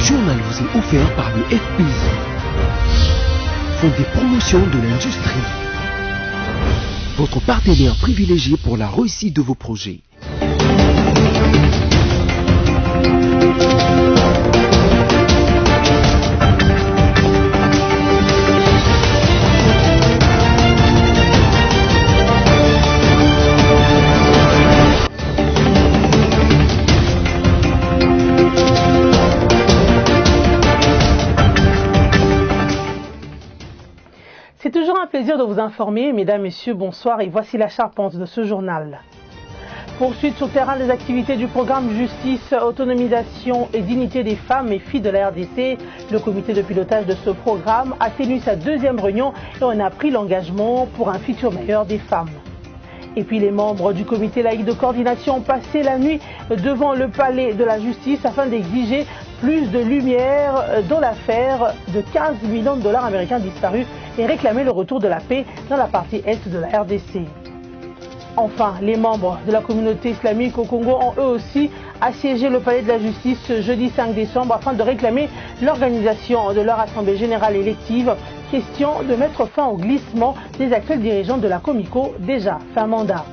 journal vous est offert par le FPI, Fonds des promotions de l'industrie, votre partenaire privilégié pour la réussite de vos projets. C'est toujours un plaisir de vous informer, mesdames, messieurs, bonsoir, et voici la charpente de ce journal. Poursuite sur le terrain des activités du programme Justice, Autonomisation et Dignité des femmes et filles de la RDC. Le comité de pilotage de ce programme a tenu sa deuxième réunion et on a pris l'engagement pour un futur meilleur des femmes. Et puis les membres du comité laïque de coordination ont passé la nuit devant le palais de la justice afin d'exiger plus de lumière dans l'affaire de 15 millions de dollars américains disparus et réclamer le retour de la paix dans la partie est de la RDC. Enfin, les membres de la communauté islamique au Congo ont eux aussi assiégé le palais de la justice ce jeudi 5 décembre afin de réclamer l'organisation de leur assemblée générale élective. Question de mettre fin au glissement des actuels dirigeants de la Comico, déjà fin mandat.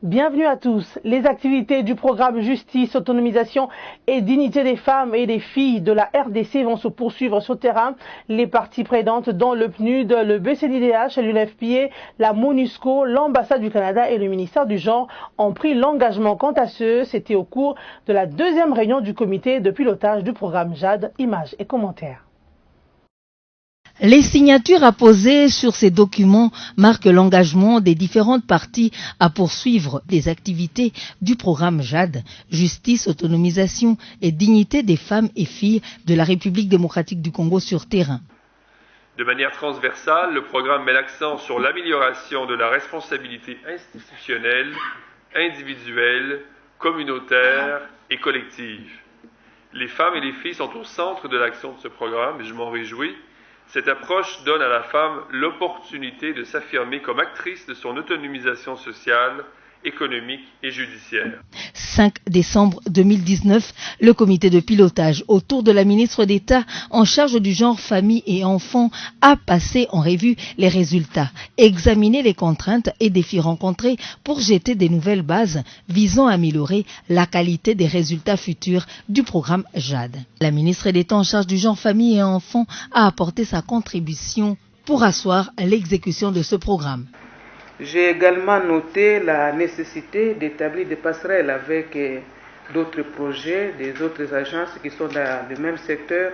Bienvenue à tous. Les activités du programme Justice, Autonomisation et Dignité des femmes et des filles de la RDC vont se poursuivre sur le terrain. Les parties prenantes dont le PNUD, le BCNIDH, l'UNFPA, la MONUSCO, l'ambassade du Canada et le ministère du Genre ont pris l'engagement quant à ce. C'était au cours de la deuxième réunion du comité de pilotage du programme JAD. Images et commentaires. Les signatures apposées sur ces documents marquent l'engagement des différentes parties à poursuivre les activités du programme JAD, Justice, Autonomisation et Dignité des femmes et filles de la République démocratique du Congo sur terrain. De manière transversale, le programme met l'accent sur l'amélioration de la responsabilité institutionnelle, individuelle, communautaire et collective. Les femmes et les filles sont au centre de l'action de ce programme et je m'en réjouis. Cette approche donne à la femme l'opportunité de s'affirmer comme actrice de son autonomisation sociale, économique et judiciaire. 5 décembre 2019, le comité de pilotage autour de la ministre d'État en charge du genre, famille et enfants a passé en revue les résultats, examiné les contraintes et défis rencontrés pour jeter des nouvelles bases visant à améliorer la qualité des résultats futurs du programme JAD. La ministre d'État en charge du genre, famille et enfants a apporté sa contribution pour asseoir l'exécution de ce programme. J'ai également noté la nécessité d'établir des passerelles avec d'autres projets, des autres agences qui sont dans le même secteur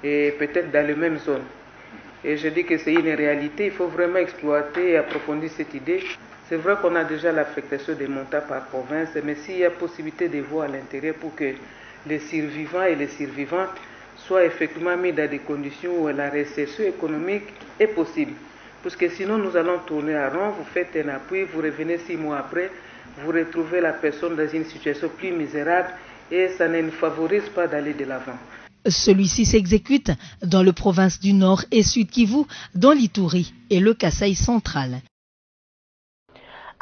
et peut-être dans les mêmes zones. Et je dis que c'est une réalité, il faut vraiment exploiter et approfondir cette idée. C'est vrai qu'on a déjà l'affectation des montants par province, mais s'il y a possibilité de voir à l'intérieur pour que les survivants et les survivantes soient effectivement mis dans des conditions où la réinsertion économique est possible. Parce que sinon nous allons tourner à rond, vous faites un appui, vous revenez 6 mois après, vous retrouvez la personne dans une situation plus misérable et ça ne nous favorise pas d'aller de l'avant. Celui-ci s'exécute dans les provinces du Nord et Sud Kivu, dans l'Ituri et le Kasaï central.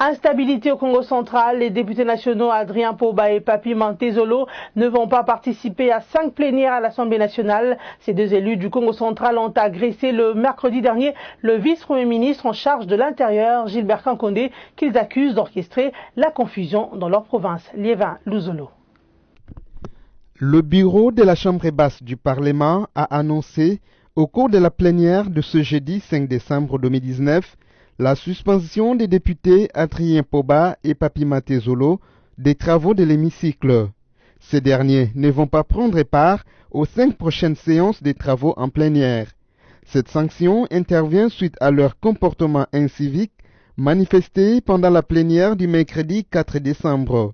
Instabilité au Congo central, les députés nationaux Adrien Poba et Papi Mantezolo ne vont pas participer à 5 plénières à l'Assemblée nationale. Ces deux élus du Congo central ont agressé le mercredi dernier le vice-premier ministre en charge de l'Intérieur, Gilbert Kankondé, qu'ils accusent d'orchestrer la confusion dans leur province. Liévin Luzolo. Le bureau de la Chambre basse du Parlement a annoncé, au cours de la plénière de ce jeudi 5 décembre 2019, la suspension des députés Adrien Poba et Papi Mantezolo des travaux de l'hémicycle. Ces derniers ne vont pas prendre part aux 5 prochaines séances des travaux en plénière. Cette sanction intervient suite à leur comportement incivique manifesté pendant la plénière du mercredi 4 décembre.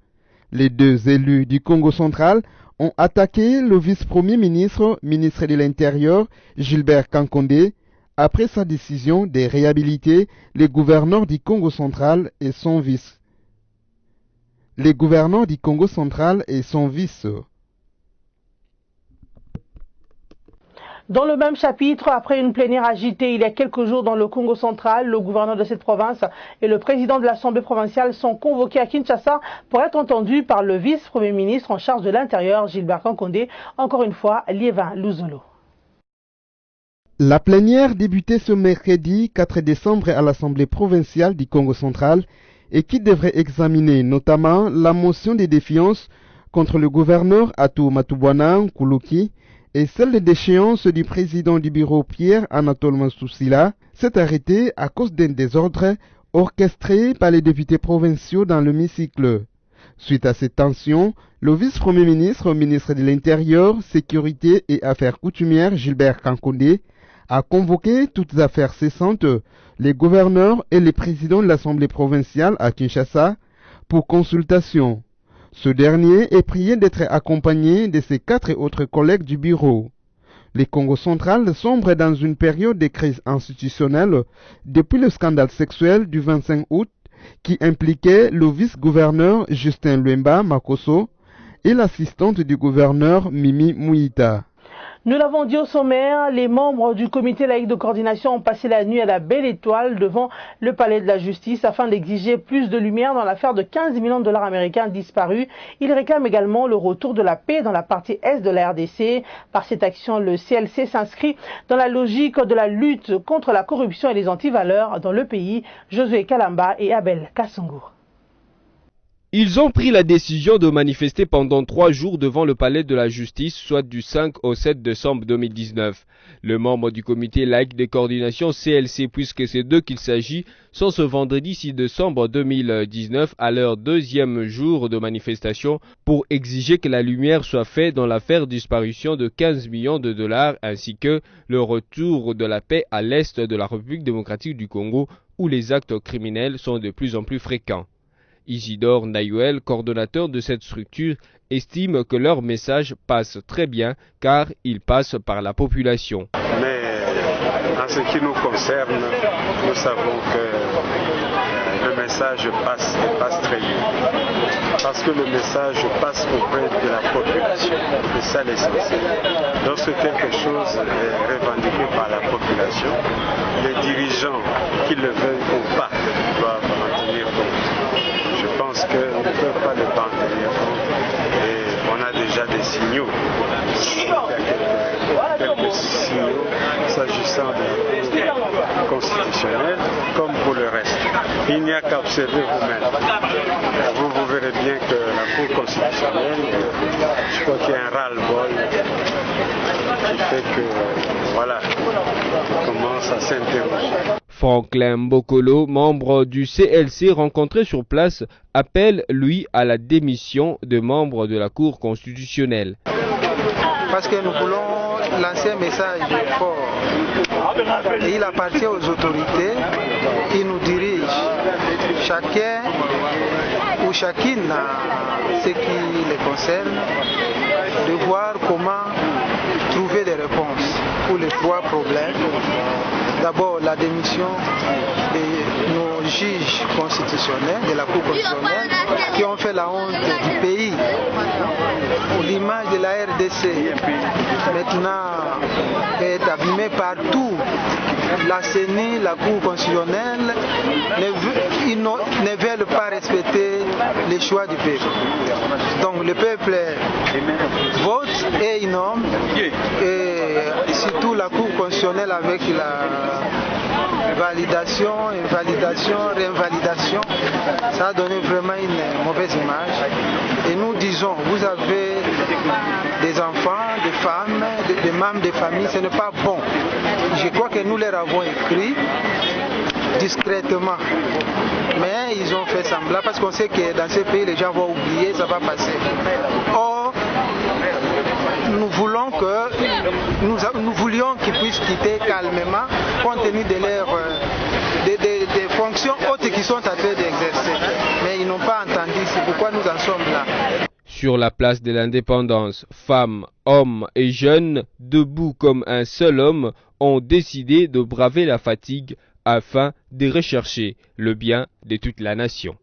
Les deux élus du Congo central ont attaqué le vice-premier ministre, ministre de l'Intérieur, Gilbert Kankondé, après sa décision de réhabiliter les gouverneurs du Congo central et son vice. Les gouverneurs du Congo central et son vice. Dans le même chapitre, après une plénière agitée il y a quelques jours dans le Congo central, le gouverneur de cette province et le président de l'Assemblée provinciale sont convoqués à Kinshasa pour être entendus par le vice-premier ministre en charge de l'Intérieur, Gilbert Kankondé. Encore une fois, Liévin Luzolo. La plénière débutait ce mercredi 4 décembre à l'Assemblée provinciale du Congo central et qui devrait examiner notamment la motion de défiance contre le gouverneur Atou Matubwana Nkuluki et celle de déchéance du président du bureau Pierre Anatole Mansoussila s'est arrêtée à cause d'un désordre orchestré par les députés provinciaux dans l'hémicycle. Suite à cette tension, le vice-premier ministre, ministre de l'Intérieur, Sécurité et Affaires coutumières Gilbert Kankondé a convoqué toutes affaires cessantes les gouverneurs et les présidents de l'Assemblée provinciale à Kinshasa pour consultation. Ce dernier est prié d'être accompagné de ses 4 autres collègues du bureau. Le Congo central sombre dans une période de crise institutionnelle depuis le scandale sexuel du 25 août qui impliquait le vice-gouverneur Justin Luemba Makoso et l'assistante du gouverneur Mimi Mouita. Nous l'avons dit au sommaire, les membres du comité laïque de coordination ont passé la nuit à la Belle Étoile devant le palais de la justice afin d'exiger plus de lumière dans l'affaire de 15 millions de dollars américains disparus. Ils réclament également le retour de la paix dans la partie est de la RDC. Par cette action, le CLC s'inscrit dans la logique de la lutte contre la corruption et les antivaleurs dans le pays. Josué Kalamba et Abel Kassongo. Ils ont pris la décision de manifester pendant 3 jours devant le palais de la justice, soit du 5 au 7 décembre 2019. Le membre du comité laïque de coordination CLC, puisque c'est d'eux qu'il s'agit, sont ce vendredi 6 décembre 2019 à leur 2e jour de manifestation pour exiger que la lumière soit faite dans l'affaire disparition de 15 millions de dollars ainsi que le retour de la paix à l'est de la République démocratique du Congo où les actes criminels sont de plus en plus fréquents. Isidore Nayuel, coordonnateur de cette structure, estime que leur message passe très bien car il passe par la population. Mais en ce qui nous concerne, nous savons que le message passe très bien. Parce que le message passe auprès de la population. C'est ça l'essentiel. Lorsque quelque chose est revendiqué par la population, les dirigeants, qu'ils le veuillent ou pas, doivent en tenir compte. Je pense qu'on ne peut pas le pas en tenir compte et on a déjà des signaux. Il y a quelques signaux s'agissant de la Cour constitutionnelle comme pour le reste. Il n'y a qu'à observer vous-même. Vous verrez bien que la Cour constitutionnelle, je crois qu'il y a un ras-le-bol qui fait que, voilà, on commence à s'interroger. Franklin Mbokolo, membre du CLC rencontré sur place, appelle, lui, à la démission de membres de la Cour constitutionnelle. Parce que nous voulons lancer un message fort. Et il appartient aux autorités, ils nous dirigent. Chacun ou chacune a ce qui les concerne, de voir comment trouver des réponses pour les 3 problèmes. D'abord, la démission de nos juges constitutionnels, de la Cour constitutionnelle, qui ont fait la honte du pays. L'image de la RDC, maintenant, est abîmée partout. La CENI, la Cour constitutionnelle, ils ne veulent pas respecter les choix du peuple. Donc le peuple vote et il nomme, et surtout la Cour constitutionnelle avec la validation, invalidation, réinvalidation, ça a donné vraiment une mauvaise image. Et nous disons, vous avez des enfants, des femmes, des membres de famille, ce n'est pas bon. Je crois que nous leur avons écrit discrètement. Mais ils ont fait semblant parce qu'on sait que dans ces pays, les gens vont oublier, ça va passer. Or, nous voulons nous voulions qu'ils puissent quitter calmement compte tenu de leurs des fonctions hautes qu'ils sont en train d'exercer. Mais ils n'ont pas entendu, c'est pourquoi nous en sommes là. Sur la place de l'indépendance, femmes, hommes et jeunes, debout comme un seul homme, ont décidé de braver la fatigue afin de rechercher le bien de toute la nation.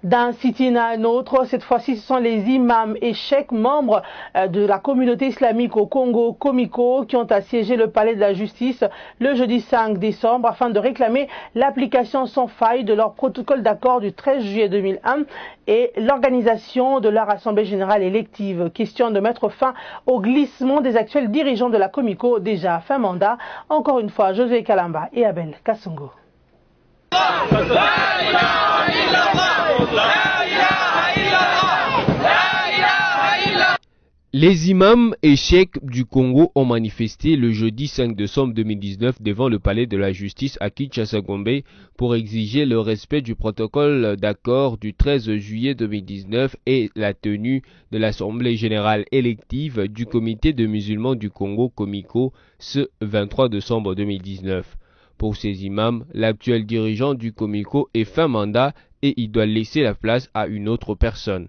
D'un sit-in à un autre, cette fois-ci ce sont les imams et cheikhs membres de la communauté islamique au Congo, Comico, qui ont assiégé le palais de la justice le jeudi 5 décembre afin de réclamer l'application sans faille de leur protocole d'accord du 13 juillet 2001 et l'organisation de leur assemblée générale élective. Question de mettre fin au glissement des actuels dirigeants de la Comico, déjà à fin mandat. Encore une fois, Josué Kalamba et Abel Kassongo. Les imams et cheikhs du Congo ont manifesté le jeudi 5 décembre 2019 devant le palais de la justice à Kinshasa-Gombe pour exiger le respect du protocole d'accord du 13 juillet 2019 et la tenue de l'Assemblée générale élective du Comité de musulmans du Congo, Comico, ce 23 décembre 2019. Pour ces imams, l'actuel dirigeant du Comico est fin mandat et il doit laisser la place à une autre personne.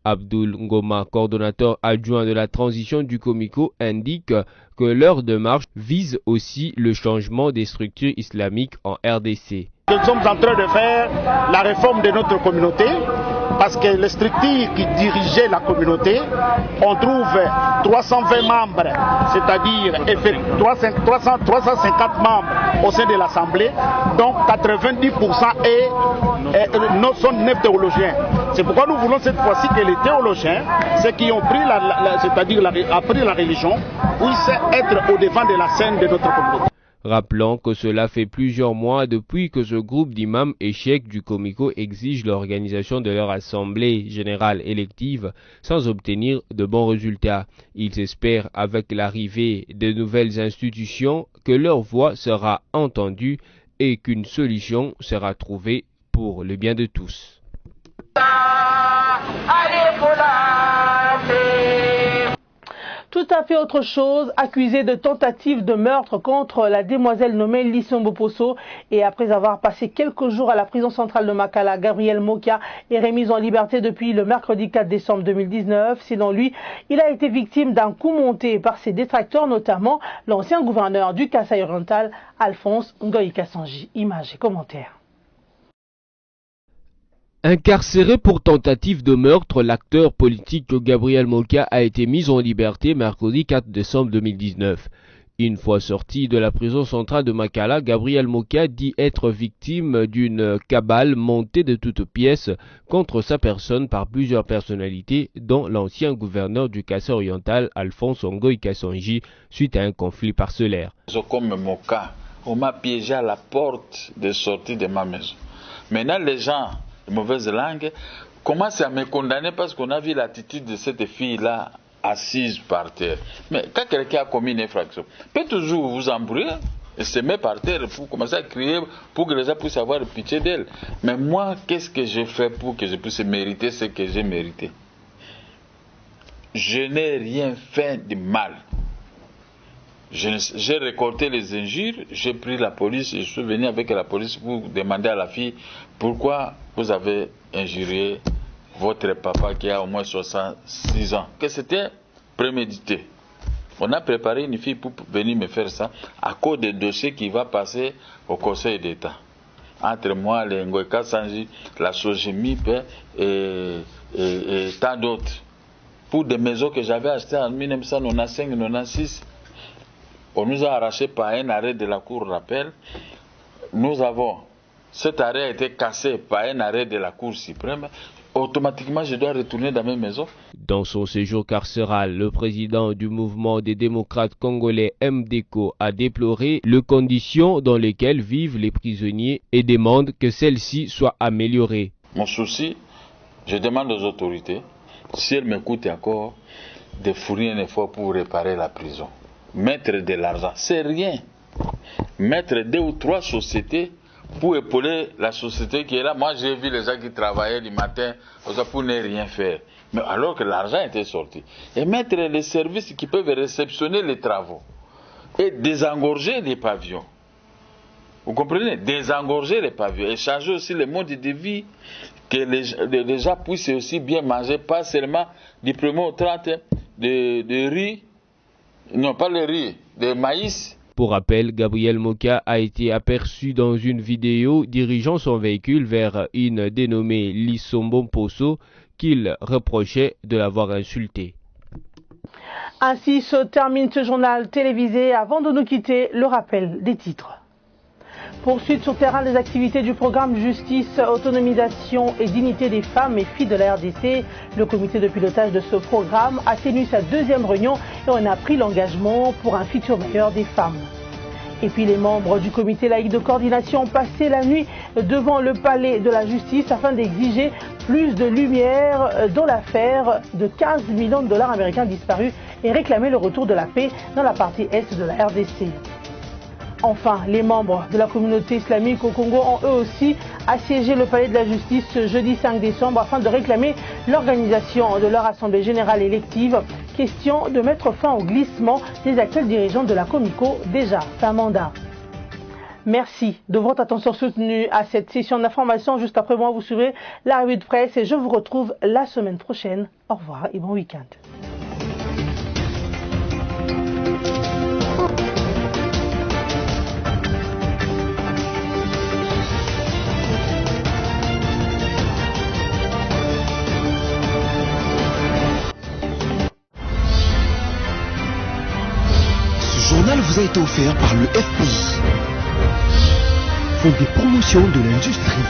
Abdoul Ngoma, coordonnateur adjoint de la transition du Comico, indique que leur démarche vise aussi le changement des structures islamiques en RDC. Nous sommes en train de faire la réforme de notre communauté parce que les structures qui dirigeaient la communauté, on trouve 320 membres, c'est-à-dire 350 membres au sein de l'Assemblée, donc 90% sont neuf théologiens. C'est pourquoi nous voulons cette fois-ci que les théologiens, ceux qui ont pris appris la religion, puissent être au devant de la scène de notre communauté. Rappelons que cela fait plusieurs mois depuis que ce groupe d'imams et cheikhs du Comico exige l'organisation de leur assemblée générale élective sans obtenir de bons résultats. Ils espèrent avec l'arrivée de nouvelles institutions que leur voix sera entendue et qu'une solution sera trouvée pour le bien de tous. Tout à fait autre chose, accusé de tentative de meurtre contre la demoiselle nommée Lissombo Poso et après avoir passé quelques jours à la prison centrale de Makala, Gabriel Mokia est remis en liberté depuis le mercredi 4 décembre 2019. Selon lui, il a été victime d'un coup monté par ses détracteurs, notamment l'ancien gouverneur du Kasaï oriental, Alphonse Ngoï Kassanji. Images et commentaires. Incarcéré pour tentative de meurtre, l'acteur politique Gabriel Mokia a été mis en liberté mercredi 4 décembre 2019. Une fois sorti de la prison centrale de Makala, Gabriel Mokia dit être victime d'une cabale montée de toutes pièces contre sa personne par plusieurs personnalités, dont l'ancien gouverneur du Kasaï oriental, Alphonse Ngoï Kassanji, suite à un conflit parcellaire. Comme mon cas, on m'a piégé à la porte de sortie de ma maison. Maintenant, les gens de mauvaise langue commencent à me condamner parce qu'on a vu l'attitude de cette fille-là assise par terre. Mais quand quelqu'un a commis une infraction, peut toujours vous embrouiller et se mettre par terre pour commencer à crier pour que les gens puissent avoir pitié d'elle. Mais moi, qu'est-ce que j'ai fait pour que je puisse mériter ce que j'ai mérité? Je n'ai rien fait de mal. J'ai récolté les injures, j'ai pris la police et je suis venu avec la police pour demander à la fille pourquoi vous avez injurié votre papa qui a au moins 66 ans. Que c'était prémédité. On a préparé une fille pour venir me faire ça à cause des dossiers qui va passer au Conseil d'État. Entre moi, les Ngoï Kassanji, la Sojemip et tant d'autres. Pour des maisons que j'avais achetées en 1995-96. On nous a arraché par un arrêt de la Cour d'appel. Cet arrêt a été cassé par un arrêt de la Cour suprême. Automatiquement, je dois retourner dans mes maisons. Dans son séjour carcéral, le président du mouvement des démocrates congolais MDECO a déploré les conditions dans lesquelles vivent les prisonniers et demande que celles-ci soient améliorées. Mon souci, je demande aux autorités, si elles m'écoutent encore, de fournir un effort pour réparer la prison. Mettre de l'argent, c'est rien. Mettre 2 ou 3 sociétés pour épauler la société qui est là. Moi, j'ai vu les gens qui travaillaient du matin pour ne rien faire. Mais alors que l'argent était sorti. Et mettre les services qui peuvent réceptionner les travaux. Et désengorger les pavillons. Vous comprenez? Désengorger les pavillons. Et changer aussi le mode de vie. Que les gens puissent aussi bien manger. Pas seulement du 1er au 30 de riz. Non, pas le riz, de maïs. Pour rappel, Gabriel Moka a été aperçu dans une vidéo dirigeant son véhicule vers une dénommée Lissombo Poso qu'il reprochait de l'avoir insulté. Ainsi se termine ce journal télévisé. Avant de nous quitter, le rappel des titres. Poursuite sur terrain des activités du programme Justice, Autonomisation et Dignité des femmes et filles de la RDC. Le comité de pilotage de ce programme a tenu sa deuxième réunion et on a pris l'engagement pour un futur meilleur des femmes. Et puis les membres du comité laïque de coordination ont passé la nuit devant le palais de la justice afin d'exiger plus de lumière dans l'affaire de 15 millions de dollars américains disparus et réclamer le retour de la paix dans la partie est de la RDC. Enfin, les membres de la communauté islamique au Congo ont eux aussi assiégé le palais de la justice ce jeudi 5 décembre afin de réclamer l'organisation de leur assemblée générale élective. Question de mettre fin au glissement des actuels dirigeants de la Comico, déjà fin mandat. Merci de votre attention soutenue à cette session d'information. Juste après moi, vous suivrez la revue de presse et je vous retrouve la semaine prochaine. Au revoir et bon week-end. Ce journal vous a été offert par le FPI, Fonds des promotions de l'industrie,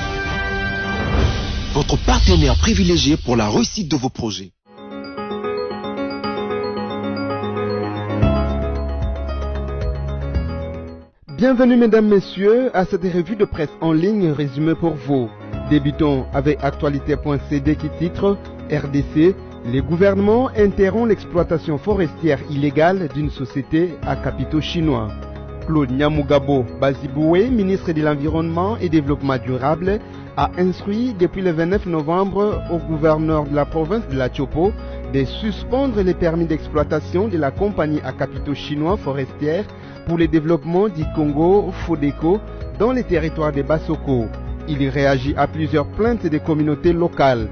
votre partenaire privilégié pour la réussite de vos projets. Bienvenue mesdames, messieurs à cette revue de presse en ligne résumée pour vous. Débutons avec actualité.cd qui titre RDC. Les gouvernements interrompent l'exploitation forestière illégale d'une société à capitaux chinois. Claude Nyamugabo Baziboué, ministre de l'Environnement et Développement durable, a instruit depuis le 29 novembre au gouverneur de la province de la Chopo de suspendre les permis d'exploitation de la compagnie à capitaux chinois forestière pour le développement du Congo Fodeco dans les territoires de Bassoko. Il réagit à plusieurs plaintes des communautés locales.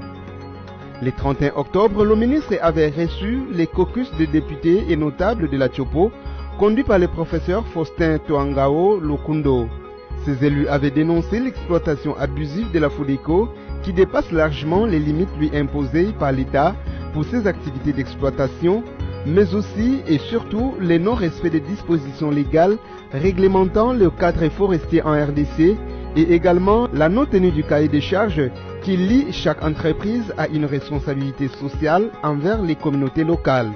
Le 31 octobre, le ministre avait reçu les caucus de députés et notables de la Chopo, conduits par le professeur Faustin Toangao Lokundo. Ces élus avaient dénoncé l'exploitation abusive de la Fodeco qui dépasse largement les limites lui imposées par l'État pour ses activités d'exploitation, mais aussi et surtout le non-respect des dispositions légales réglementant le cadre forestier en RDC et également la non-tenue du cahier des charges qui lie chaque entreprise à une responsabilité sociale envers les communautés locales.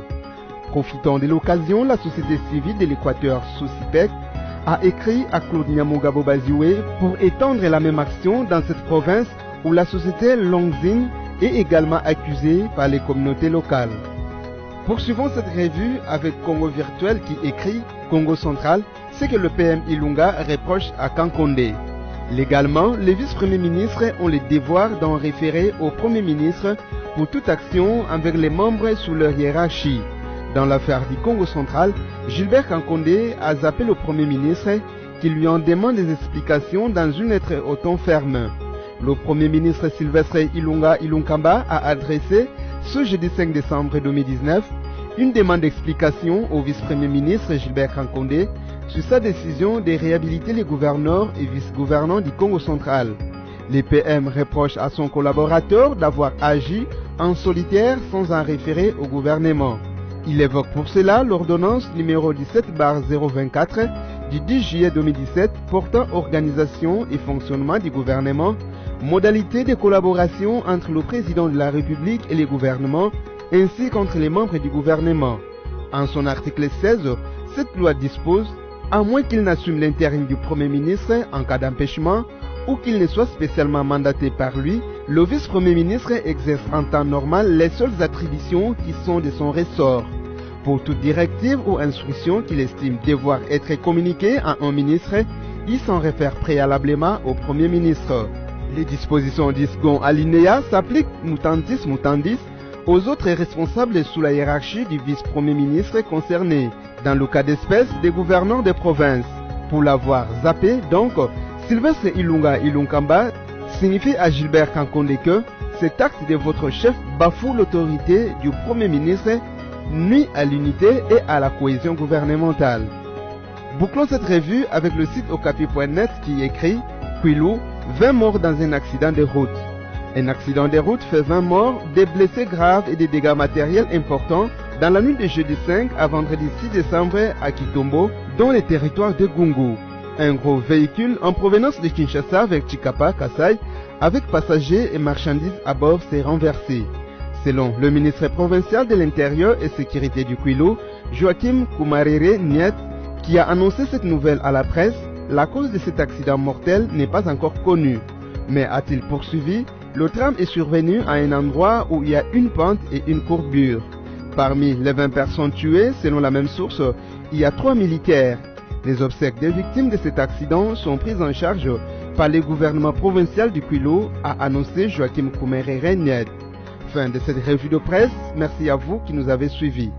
Profitant de l'occasion, la société civile de l'Équateur, SOCIPEC, a écrit à Claude Nyamugabo Baziboué pour étendre la même action dans cette province où la société Longzing est également accusée par les communautés locales. Poursuivons cette revue avec Congo Virtuel qui écrit Congo Central, ce que le PM Ilunga reproche à Kankonde. Légalement, les vice-premiers ministres ont le devoir d'en référer au Premier ministre pour toute action avec les membres sous leur hiérarchie. Dans l'affaire du Congo central, Gilbert Kankonde a zappé le Premier ministre qui lui en demande des explications dans une lettre au ton ferme. Le Premier ministre Sylvestre Ilunga Ilunkamba a adressé ce jeudi 5 décembre 2019 une demande d'explication au vice-premier ministre Gilbert Kankonde sur sa décision de réhabiliter les gouverneurs et vice-gouvernants du Congo central. Les PM reprochent à son collaborateur d'avoir agi en solitaire sans en référer au gouvernement. Il évoque pour cela l'ordonnance numéro 17/024 du 10 juillet 2017 portant organisation et fonctionnement du gouvernement, modalités de collaboration entre le président de la République et les gouvernements, ainsi qu'entre les membres du gouvernement. En son article 16, cette loi dispose, à moins qu'il n'assume l'intérim du Premier ministre en cas d'empêchement ou qu'il ne soit spécialement mandaté par lui, le vice-premier ministre exerce en temps normal les seules attributions qui sont de son ressort. Pour toute directive ou instruction qu'il estime devoir être communiquée à un ministre, il s'en réfère préalablement au Premier ministre. Les dispositions du second alinéa s'appliquent mutandis mutandis aux autres responsables sous la hiérarchie du vice-premier ministre concerné, dans le cas d'espèce des gouverneurs de province. Pour l'avoir zappé, donc, Sylvestre Ilunga Ilunkamba signifie à Gilbert Kankonde que cet acte de votre chef bafoue l'autorité du Premier ministre, nuit à l'unité et à la cohésion gouvernementale. Bouclons cette revue avec le site okapi.net qui écrit Kwilu, 20 morts dans un accident de route. Un accident de route fait 20 morts, des blessés graves et des dégâts matériels importants dans la nuit de jeudi 5 à vendredi 6 décembre à Kitombo, dans les territoires de Gungu. Un gros véhicule en provenance de Kinshasa vers Chikapa, Kasai, avec passagers et marchandises à bord s'est renversé. Selon le ministre provincial de l'Intérieur et Sécurité du Kwilu, Joachim Kumarere Niet, qui a annoncé cette nouvelle à la presse, la cause de cet accident mortel n'est pas encore connue. Mais a-t-il poursuivi, le tram est survenu à un endroit où il y a une pente et une courbure. Parmi les 20 personnes tuées, selon la même source, il y a 3 militaires. Les obsèques des victimes de cet accident sont prises en charge par le gouvernement provincial du Kwilu, a annoncé Joachim Kumarere Niet. Fin de cette revue de presse, merci à vous qui nous avez suivis.